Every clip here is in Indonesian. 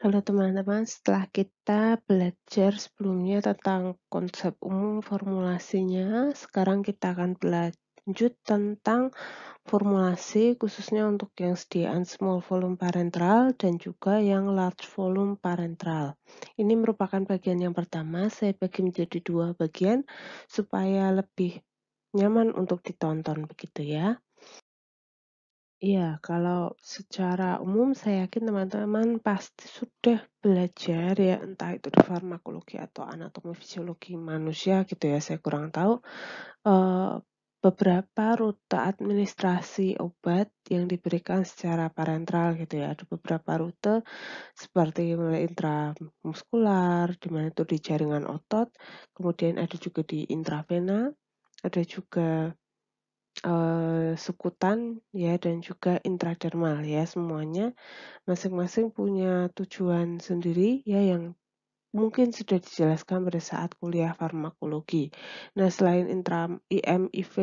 Halo teman-teman, setelah kita belajar sebelumnya tentang konsep umum formulasinya, sekarang kita akan lanjut tentang formulasi khususnya untuk yang sediaan small volume parenteral dan juga yang large volume parenteral. Ini merupakan bagian yang pertama, saya bagi menjadi dua bagian supaya lebih nyaman untuk ditonton begitu ya. Iya, kalau secara umum saya yakin teman-teman pasti sudah belajar ya, entah itu di farmakologi atau anatomi fisiologi manusia gitu ya, saya kurang tahu. Eee, Beberapa rute administrasi obat yang diberikan secara parenteral gitu ya. Ada beberapa rute seperti mulai intramuskular, di mana itu di jaringan otot, kemudian ada juga di intravena, ada juga subkutan ya dan juga intradermal ya, semuanya masing-masing punya tujuan sendiri ya yang mungkin sudah dijelaskan pada saat kuliah farmakologi. Nah, selain IM, IV,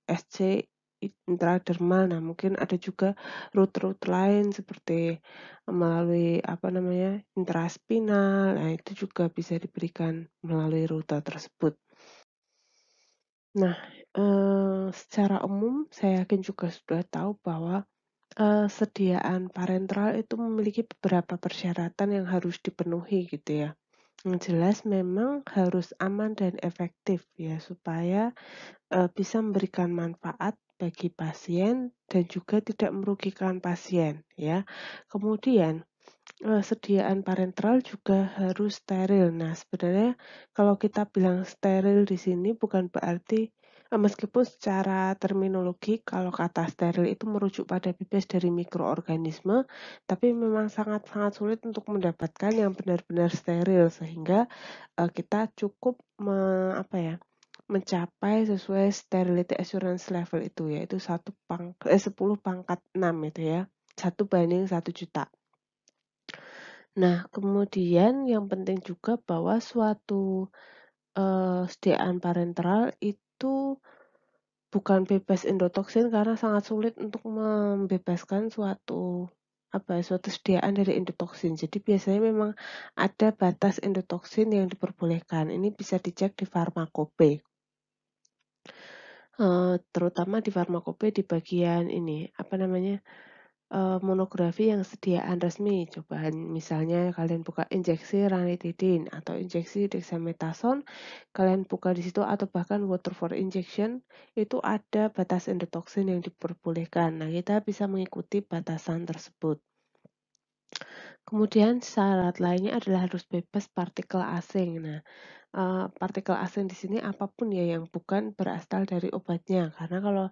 SC, intradermal, nah mungkin ada juga rute-rute lain seperti melalui apa namanya, intraspinal. Nah, itu juga bisa diberikan melalui rute tersebut. Nah, secara umum saya yakin juga sudah tahu bahwa sediaan parenteral itu memiliki beberapa persyaratan yang harus dipenuhi gitu ya. Yang jelas memang harus aman dan efektif ya supaya bisa memberikan manfaat bagi pasien dan juga tidak merugikan pasien ya. Kemudian sediaan parenteral juga harus steril. Nah, sebenarnya kalau kita bilang steril di sini bukan berarti meskipun secara terminologi kalau kata steril itu merujuk pada bebas dari mikroorganisme, tapi memang sangat-sangat sulit untuk mendapatkan yang benar-benar steril sehingga kita cukup apa ya, mencapai sesuai sterility assurance level itu yaitu 10 pangkat 6 itu ya, 1/1.000.000. Nah, kemudian yang penting juga bahwa suatu, sediaan parenteral itu bukan bebas endotoksin karena sangat sulit untuk membebaskan suatu sediaan dari endotoksin. Jadi biasanya memang ada batas endotoksin yang diperbolehkan. Ini bisa dicek di Farmakope, terutama di Farmakope di bagian ini, apa namanya, monografi yang sediaan resmi. Coba misalnya kalian buka injeksi ranitidin atau injeksi dexamethasone, kalian buka di situ atau bahkan water for injection, itu ada batas endotoksin yang diperbolehkan. Nah, kita bisa mengikuti batasan tersebut. Kemudian syarat lainnya adalah harus bebas partikel asing. Nah, partikel asing di sini apapun ya yang bukan berasal dari obatnya. Karena kalau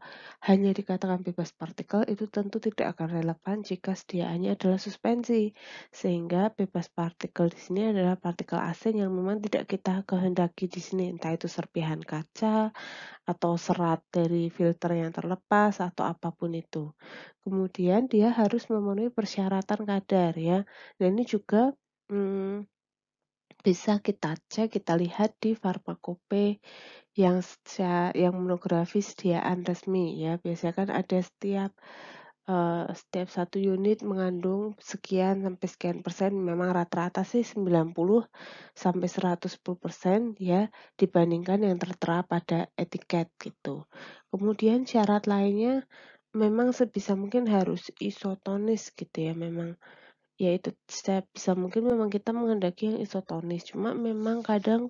hanya dikatakan bebas partikel itu tentu tidak akan relevan jika sediaannya adalah suspensi. Sehingga bebas partikel di sini adalah partikel asing yang memang tidak kita kehendaki di sini, entah itu serpihan kaca atau serat dari filter yang terlepas atau apapun itu. Kemudian dia harus memenuhi persyaratan kadar ya. Dan ini juga hmm, bisa kita cek, kita lihat di Farmakope yang monografi sediaan resmi ya. Biasanya kan ada setiap satu unit mengandung sekian sampai sekian persen, memang rata-rata sih 90 sampai 110% ya, dibandingkan yang tertera pada etiket gitu. Kemudian syarat lainnya memang sebisa mungkin harus isotonis gitu ya, memang ya itu sebisa mungkin memang kita menghendaki yang isotonis, cuma memang kadang,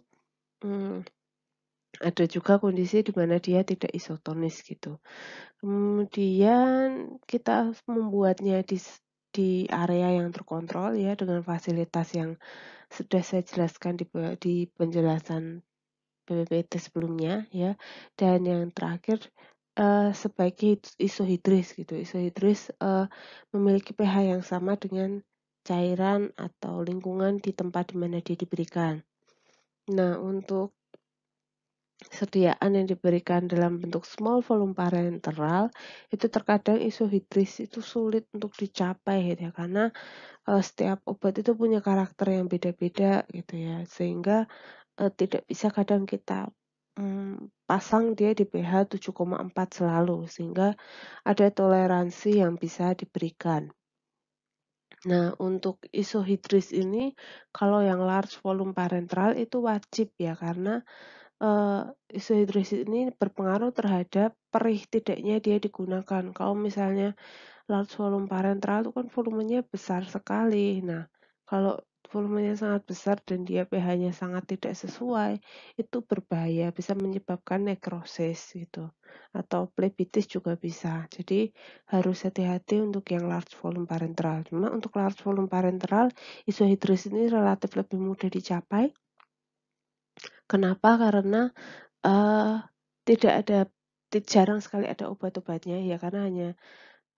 ada juga kondisi di mana dia tidak isotonis gitu. Kemudian kita harus membuatnya di area yang terkontrol ya, dengan fasilitas yang sudah saya jelaskan di penjelasan PPT sebelumnya ya. Dan yang terakhir, sebaiknya isohidris gitu. Isohidris, memiliki pH yang sama dengan cairan atau lingkungan di tempat di mana dia diberikan. Nah, untuk sediaan yang diberikan dalam bentuk small volume parenteral, itu terkadang isohidris itu sulit untuk dicapai gitu ya, karena, setiap obat itu punya karakter yang beda-beda gitu ya, sehingga tidak bisa kadang kita, pasang dia di pH 7,4 selalu, sehingga ada toleransi yang bisa diberikan. Nah, untuk isohidris ini kalau yang large volume parenteral itu wajib ya, karena isohidris ini berpengaruh terhadap perih tidaknya dia digunakan. Kalau misalnya large volume parenteral itu kan volumenya besar sekali. Nah, kalau volumenya sangat besar dan dia pH-nya sangat tidak sesuai, itu berbahaya, bisa menyebabkan nekrosis gitu. Atau plebitis juga bisa. Jadi harus hati-hati untuk yang large volume parenteral. Cuma untuk large volume parenteral, isohidris ini relatif lebih mudah dicapai. Kenapa? Karena Eee, tidak ada jarang sekali ada obat-obatnya ya, karena hanya,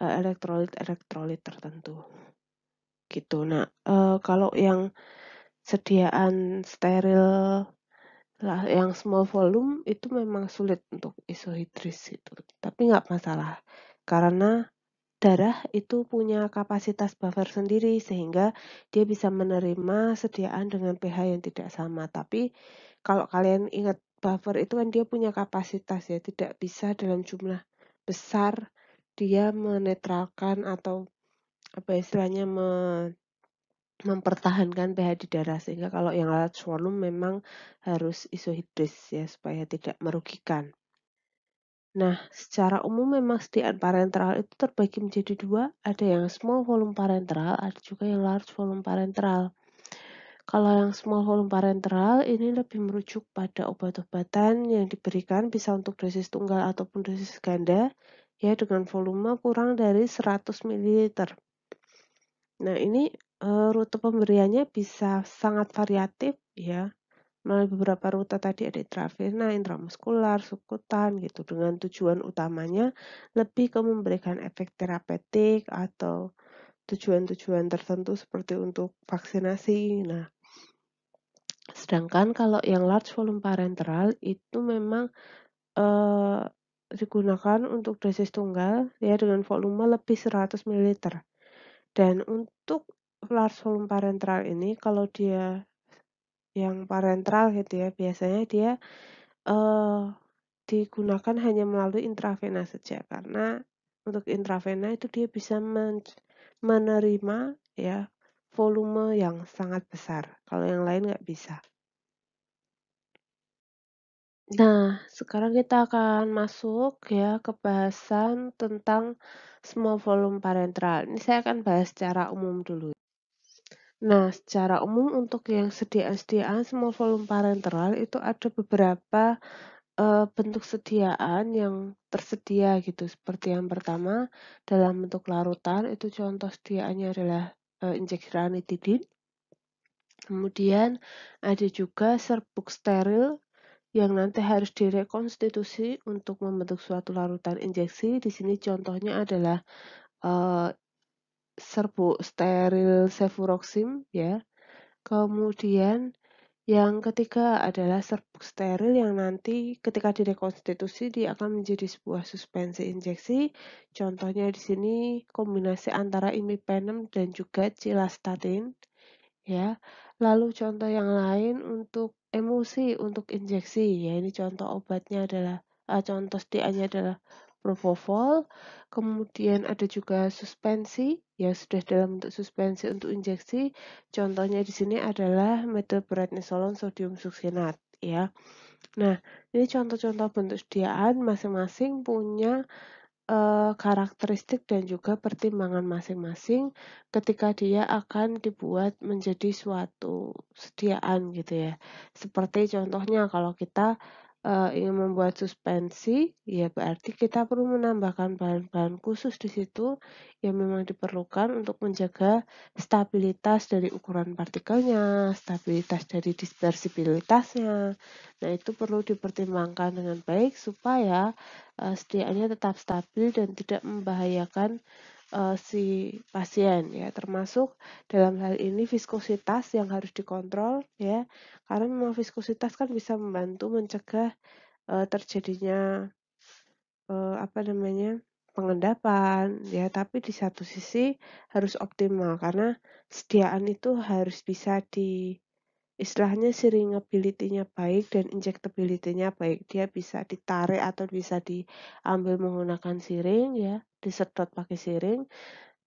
elektrolit-elektrolit tertentu, gitu. Nah, kalau yang sediaan steril lah yang small volume itu memang sulit untuk isohidris itu, tapi nggak masalah, karena darah itu punya kapasitas buffer sendiri sehingga dia bisa menerima sediaan dengan pH yang tidak sama. Tapi kalau kalian ingat buffer itu kan dia punya kapasitas ya, tidak bisa dalam jumlah besar dia menetralkan atau apa istilahnya mempertahankan pH di darah, sehingga kalau yang large volume memang harus isohidris ya supaya tidak merugikan. Nah, secara umum memang sediaan parenteral itu terbagi menjadi dua, ada yang small volume parenteral, ada juga yang large volume parenteral. Kalau yang small volume parenteral ini lebih merujuk pada obat-obatan yang diberikan bisa untuk dosis tunggal ataupun dosis ganda, ya dengan volume kurang dari 100 ml. Nah, ini rute pemberiannya bisa sangat variatif ya. Melalui beberapa rute tadi ada intravena, intramuskular, subkutan gitu, dengan tujuan utamanya lebih ke memberikan efek terapeutik atau tujuan-tujuan tertentu seperti untuk vaksinasi. Nah, sedangkan kalau yang large volume parenteral itu memang eh, digunakan untuk dosis tunggal ya dengan volume lebih 100 ml. Dan untuk large volume parenteral ini kalau dia yang parenteral gitu ya, biasanya dia Eee, digunakan hanya melalui intravena saja, karena untuk intravena itu dia bisa menerima ya, volume yang sangat besar, kalau yang lain nggak bisa. Nah, sekarang kita akan masuk ya ke bahasan tentang small volume parenteral. Ini saya akan bahas secara umum dulu. Nah, secara umum untuk yang sediaan-sediaan small volume parenteral itu ada beberapa bentuk sediaan yang tersedia gitu, seperti yang pertama dalam bentuk larutan, itu contoh sediaannya adalah, injeksi ranitidin. Kemudian ada juga serbuk steril yang nanti harus direkonstitusi untuk membentuk suatu larutan injeksi. Di sini contohnya adalah, eee, serbuk steril cefuroxim ya. Kemudian yang ketiga adalah serbuk steril yang nanti ketika direkonstitusi dia akan menjadi sebuah suspensi injeksi. Contohnya di sini kombinasi antara imipenem dan juga cilastatin ya. Lalu contoh yang lain untuk emulsi untuk injeksi ya, ini contoh obatnya adalah contoh sediaannya adalah propofol. Kemudian ada juga suspensi ya, sudah dalam bentuk suspensi untuk injeksi. Contohnya di sini adalah methylprednisolone sodium suksinat ya. Nah, ini contoh-contoh bentuk sediaan masing-masing punya karakteristik dan juga pertimbangan masing-masing ketika dia akan dibuat menjadi suatu sediaan gitu ya. Seperti contohnya kalau kita, ingin membuat suspensi, ya berarti kita perlu menambahkan bahan-bahan khusus di situ yang memang diperlukan untuk menjaga stabilitas dari ukuran partikelnya, stabilitas dari dispersibilitasnya. Nah, itu perlu dipertimbangkan dengan baik supaya sediaannya tetap stabil dan tidak membahayakan si pasien ya, termasuk dalam hal ini viskositas yang harus dikontrol ya, karena memang viskositas kan bisa membantu mencegah terjadinya apa namanya, pengendapan ya, tapi di satu sisi harus optimal karena sediaan itu harus bisa istilahnya seringgability-nya baik dan injectability-nya baik. Dia bisa ditarik atau bisa diambil menggunakan siring ya, disedot pakai siring.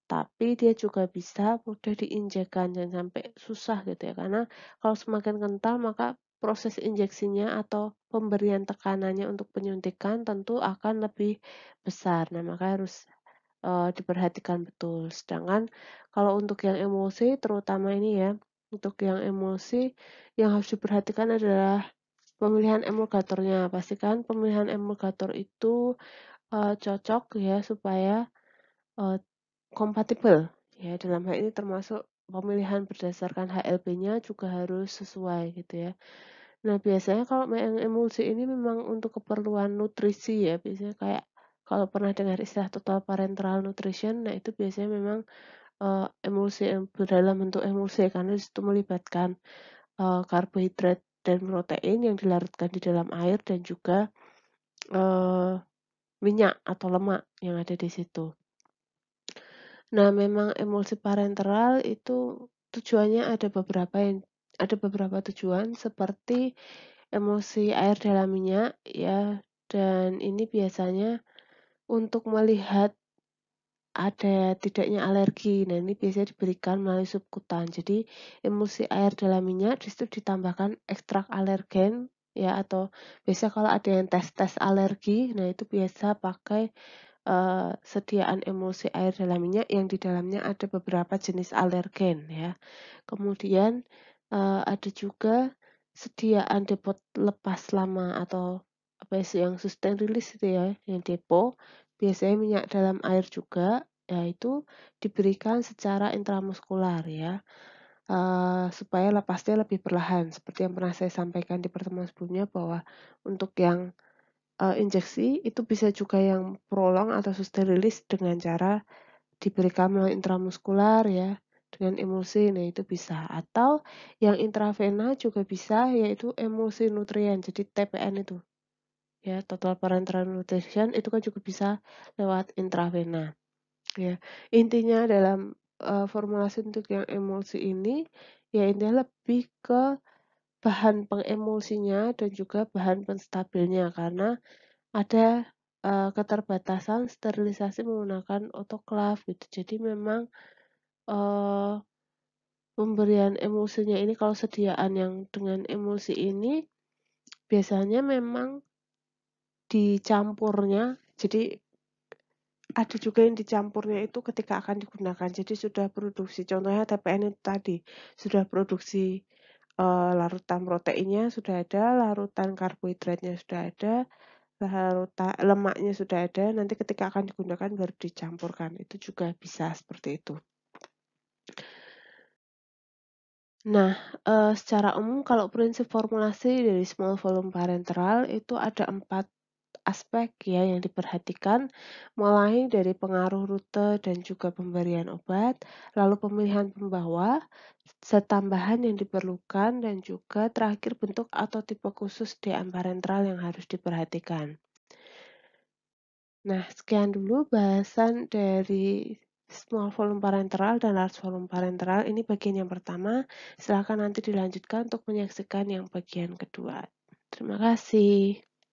tapi dia juga bisa mudah diinjekkan, jangan sampai susah gitu ya, karena kalau semakin kental maka proses injeksinya atau pemberian tekanannya untuk penyuntikan tentu akan lebih besar. Nah, maka harus, diperhatikan betul. Sedangkan kalau untuk yang emosi terutama ini ya, untuk yang emosi yang harus diperhatikan adalah pemilihan emulgatornya. Pastikan pemilihan emulgator itu, cocok ya supaya, eee kompatibel, ya dalam hal ini termasuk pemilihan berdasarkan HLB-nya juga harus sesuai gitu ya. Nah biasanya kalau yang emulsi ini memang untuk keperluan nutrisi ya, biasanya kayak kalau pernah dengar istilah total parenteral nutrition, nah itu biasanya memang, emulsi yang dalam bentuk emulsi karena di situ melibatkan, karbohidrat dan protein yang dilarutkan di dalam air dan juga, eee, minyak atau lemak yang ada di situ. Nah, memang emulsi parenteral itu tujuannya ada beberapa tujuan seperti emulsi air dalam minyak ya, dan ini biasanya untuk melihat ada tidaknya alergi. Nah, ini biasanya diberikan melalui subkutan. Jadi, emulsi air dalam minyak di situ ditambahkan ekstrak alergen ya atau biasa kalau ada yang tes-tes alergi, nah itu biasa pakai sediaan emulsi air dalam minyak yang di dalamnya ada beberapa jenis alergen ya. Kemudian, ada juga sediaan depot lepas lama atau apa ya sih yang sustain release itu ya, yang depo, biasanya minyak dalam air juga, ya itu diberikan secara intramuskular ya, supaya lepasnya lebih perlahan. Seperti yang pernah saya sampaikan di pertemuan sebelumnya bahwa untuk yang injeksi itu bisa juga yang prolong atau sustained release dengan cara diberikan melalui intramuskular ya, dengan emulsi, nah itu bisa. Atau yang intravena juga bisa, yaitu emulsi nutrien, jadi TPN itu ya, total parenteral nutrition itu kan juga bisa lewat intravena ya. Intinya dalam, formulasi untuk yang emulsi ini, ya intinya lebih ke bahan pengemulsinya dan juga bahan penstabilnya karena ada, keterbatasan sterilisasi menggunakan autoklaf gitu. Jadi memang, eee, pemberian emulsinya ini kalau sediaan yang dengan emulsi ini, biasanya memang dicampurnya, jadi ada juga yang dicampurnya itu ketika akan digunakan. Jadi sudah produksi, contohnya TPN itu tadi, sudah produksi, larutan proteinnya sudah ada, larutan karbohidratnya sudah ada, lemaknya sudah ada, nanti ketika akan digunakan baru dicampurkan, itu juga bisa seperti itu. Nah, secara umum kalau prinsip formulasi dari small volume parenteral itu ada 4 aspek ya yang diperhatikan, mulai dari pengaruh rute dan juga pemberian obat, lalu pemilihan pembawa, zat tambahan yang diperlukan, dan juga terakhir bentuk atau tipe khusus sediaan parenteral yang harus diperhatikan. Nah, sekian dulu bahasan dari small volume parenteral dan large volume parenteral. Ini bagian yang pertama. Silakan nanti dilanjutkan untuk menyaksikan yang bagian kedua. Terima kasih.